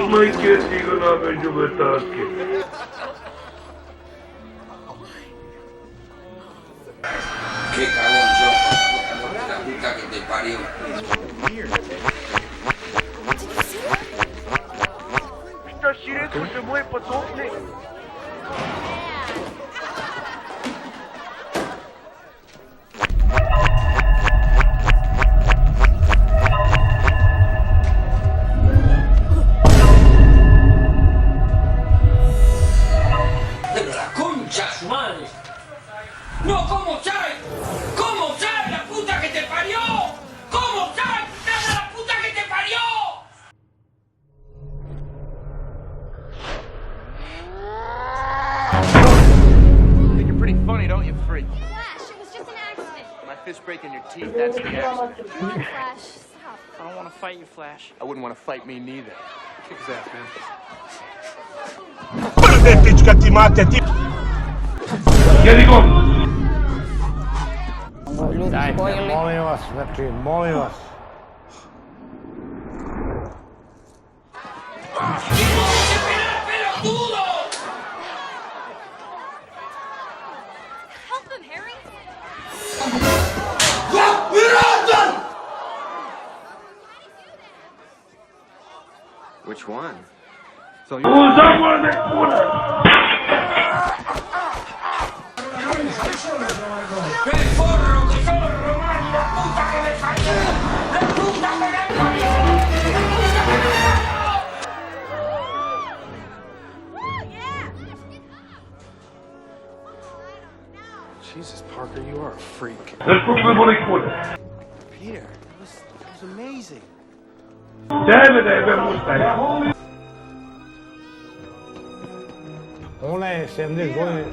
mai scherzi con la peggio per tasche. Che cagón sos, la puta que te parió. Putain, Chile, touche-moi, poteau. Pero la concha a su madre. No, ¿cómo sabes? ¿Cómo sabes la puta que te parió? ¿Cómo sabes la puta que te parió? Think you're pretty funny, don't you, freak? Flash, it was just an accident. My fist breaking your teeth, that's the accident. Come on, Flash, stop. I don't want to fight you, Flash. I wouldn't want to fight me neither. Kick his ass, man. Prdetička ti mate, ti... Jedi go! Dajte, molim vas, znači, molim vas. Help him, Harry. Which one? Uzakon de kurac! ¡El forro, que zorro, man! ¡La puta que me parió! ¡La puta que me parió! ¡La puta que me parió! Oh, yeah. Jesus, Parker, you are a freak. Después me voy kurac. Peter, that was amazing. Deve mustaje. Ona je 70 godina